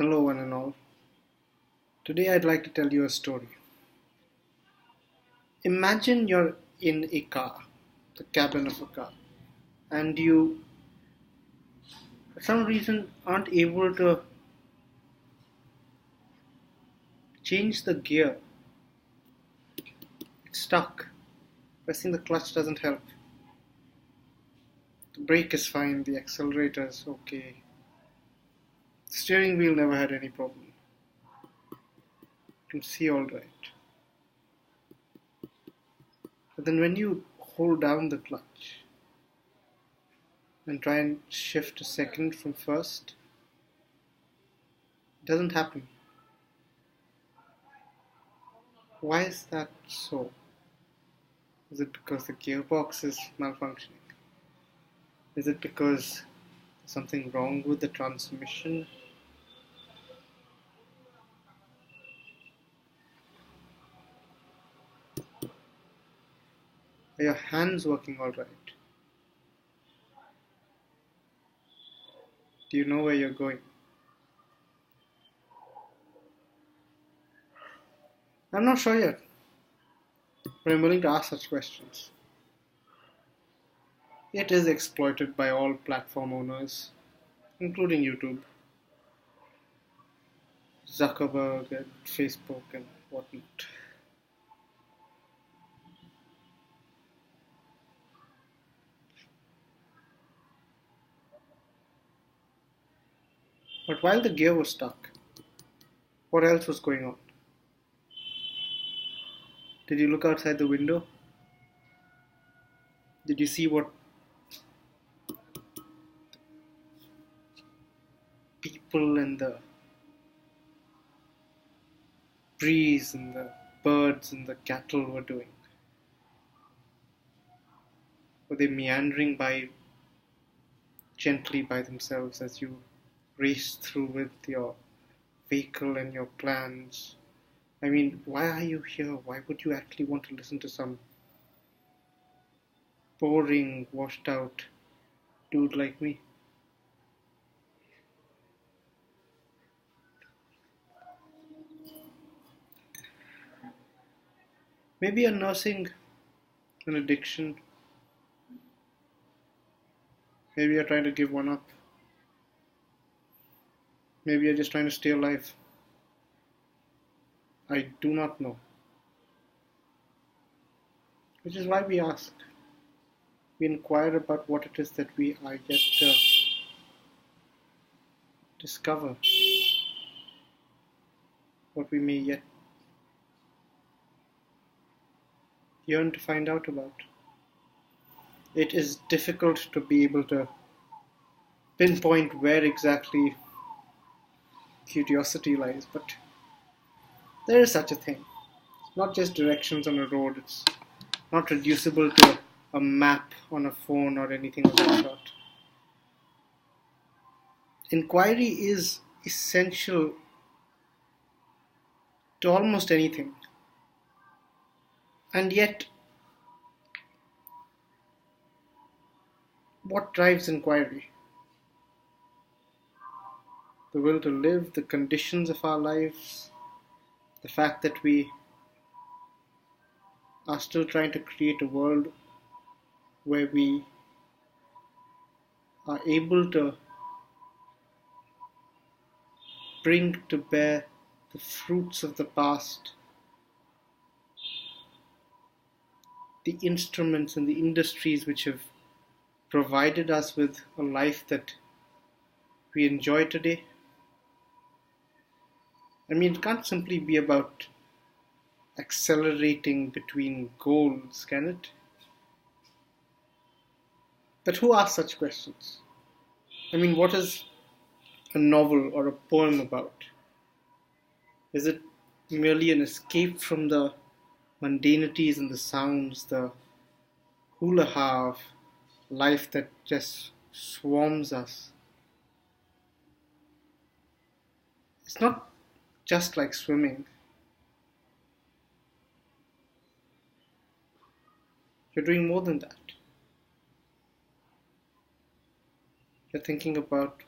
Hello, one and all. Today I'd like to tell you a story. Imagine you're in a car, the cabin of a car, and you, for some reason, aren't able to change the gear. It's stuck. Pressing the clutch doesn't help. The brake is fine, the accelerator is okay. The steering wheel never had any problem. You can see all right. But then when you hold down the clutch and try and shift to second from first, it doesn't happen. Why is that so? Is it because the gearbox is malfunctioning? Is it because there's something wrong with the transmission? Are your hands working alright? Do you know where you're going? I'm not sure yet, but I'm willing to ask such questions. It is exploited by all platform owners, including YouTube, Zuckerberg, and Facebook, and whatnot. But while the gear was stuck, what else was going on? Did you look outside the window? Did you see what people and the breeze and the birds and the cattle were doing? Were they meandering by gently by themselves as you race through with your vehicle and your plans? I mean, why are you here? Why would you actually want to listen to some boring, washed out dude like me? Maybe you're nursing an addiction. Maybe you're trying to give one up. Maybe you're just trying to stay alive. I do not know. Which is why we ask. We inquire about what it is that we are yet to discover. What we may yet yearn to find out about. It is difficult to be able to pinpoint where exactly curiosity lies, but there is such a thing. It's not just directions on a road, it's not reducible to a map on a phone or anything of that sort. Inquiry is essential to almost anything. And yet, what drives inquiry? The will to live, the conditions of our lives, the fact that we are still trying to create a world where we are able to bring to bear the fruits of the past, the instruments and the industries which have provided us with a life that we enjoy today. I mean, it can't simply be about accelerating between goals, can it? But who asks such questions? I mean, what is a novel or a poem about? Is it merely an escape from the mundanities and the sounds, the hula of life that just swarms us? It's not just like swimming. You're doing more than that. You're thinking about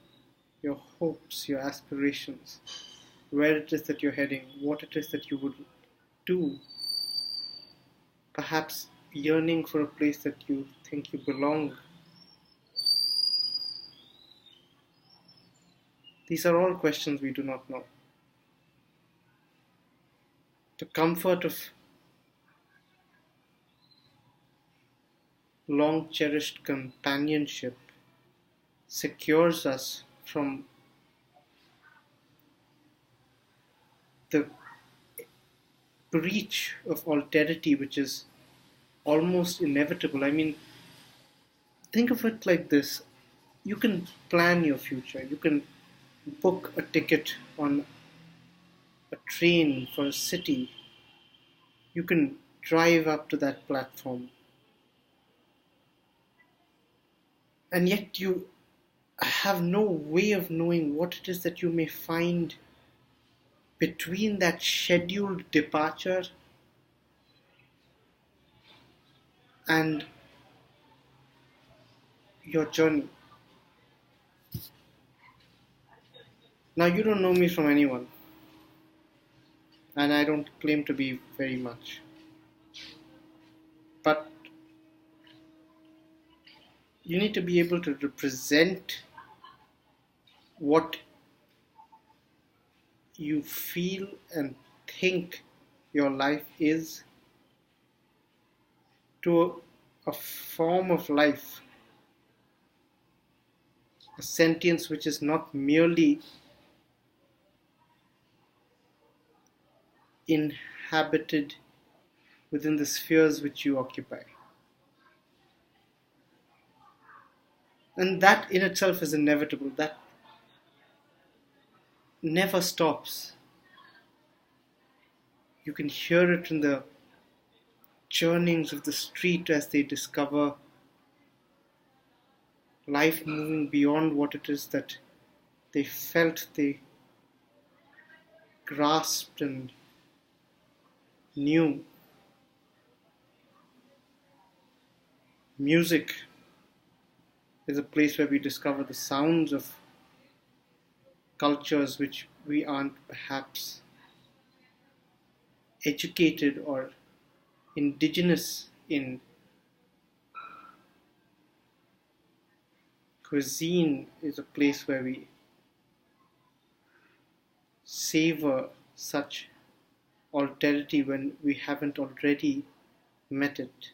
your hopes, your aspirations, where it is that you're heading, what it is that you would do, perhaps yearning for a place that you think you belong. These are all questions we do not know. The comfort of long cherished companionship secures us from the breach of alterity, which is almost inevitable. I mean, think of it like this: you can plan your future, you can book a ticket on a train for a city, you can drive up to that platform, and yet you have no way of knowing what it is that you may find between that scheduled departure and your journey. Now, you don't know me from anyone, and I don't claim to be very much, but you need to be able to represent what you feel and think your life is to a form of life, a sentience which is not merely inhabited within the spheres which you occupy. And that in itself is inevitable. That never stops. You can hear it in the churnings of the street as they discover life moving beyond what it is that they felt, they grasped and knew. Music is a place where we discover the sounds of cultures which we aren't perhaps educated or indigenous in. Cuisine is a place where we savor such alterity when we haven't already met it.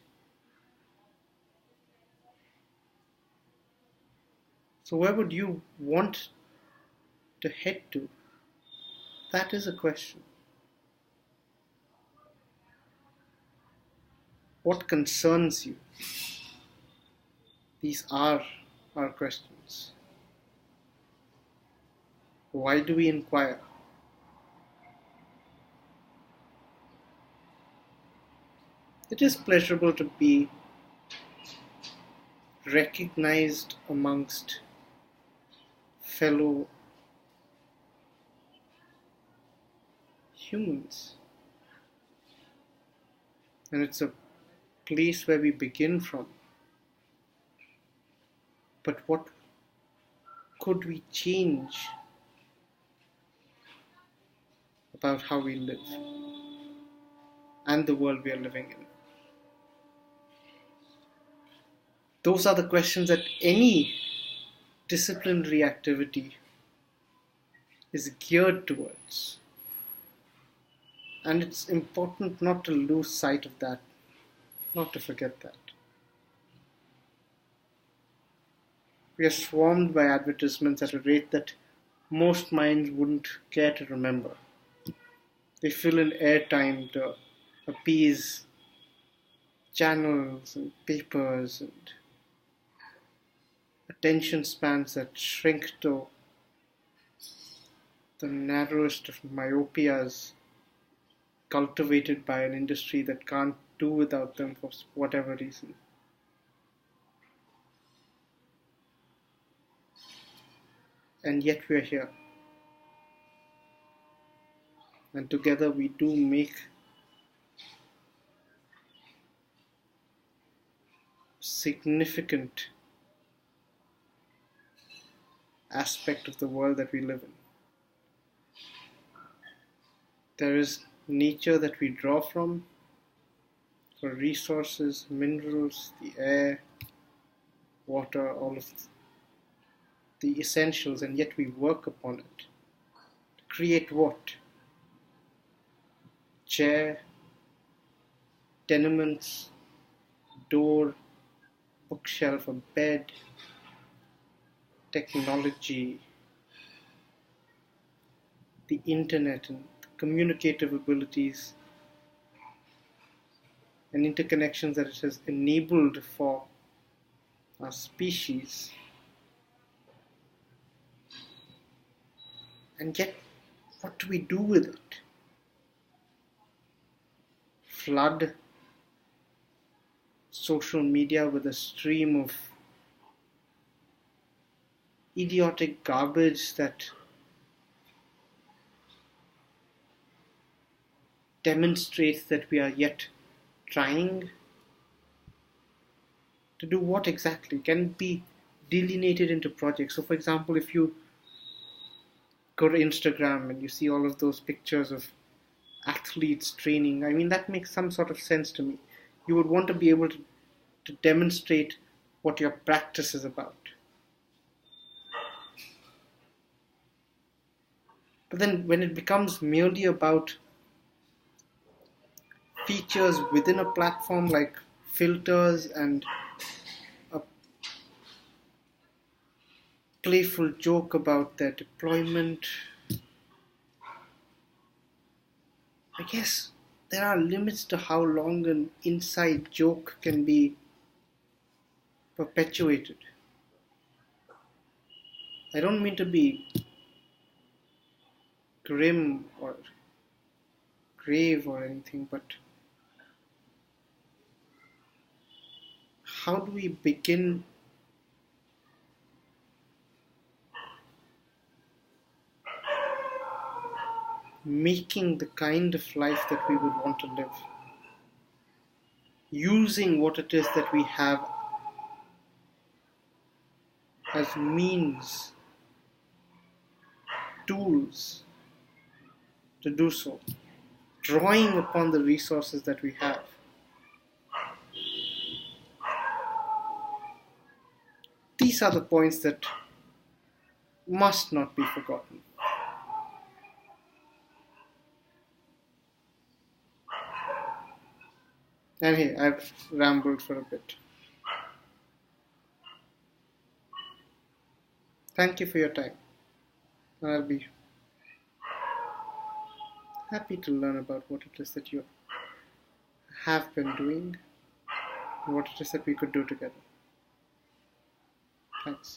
So, where would you want to head to? That is a question. What concerns you? These are our questions. Why do we inquire? It is pleasurable to be recognized amongst fellow humans. And it's a place where we begin from. But what could we change about how we live and the world we are living in? Those are the questions that any disciplinary activity is geared towards. And it's important not to lose sight of that, not to forget that. We are swarmed by advertisements at a rate that most minds wouldn't care to remember. They fill in airtime to appease channels and papers and attention spans that shrink to the narrowest of myopias cultivated by an industry that can't do without them for whatever reason. And yet we are here. And together we do make significant aspect of the world that we live in. There is nature that we draw from for resources, minerals, the air, water, all of the essentials, and yet we work upon it. To create what? Chair, tenements, door, bookshelf, a bed, technology, the internet, and communicative abilities and interconnections that it has enabled for our species. And yet, what do we do with it? Flood social media with a stream of idiotic garbage that demonstrates that we are yet trying to do what exactly? Can it be delineated into projects? So for example, if you go to Instagram and you see all of those pictures of athletes training, I mean, that makes some sort of sense to me. You would want to be able to demonstrate what your practice is about. But then when it becomes merely about features within a platform like filters and a playful joke about their deployment, I guess there are limits to how long an inside joke can be perpetuated. I don't mean to be grim or grave or anything, but how do we begin making the kind of life that we would want to live? Using what it is that we have as means, tools to do so. Drawing upon the resources that we have. These are the points that must not be forgotten. And hey, I've rambled for a bit. Thank you for your time. I'll be happy to learn about what it is that you have been doing and what it is that we could do together. Thanks.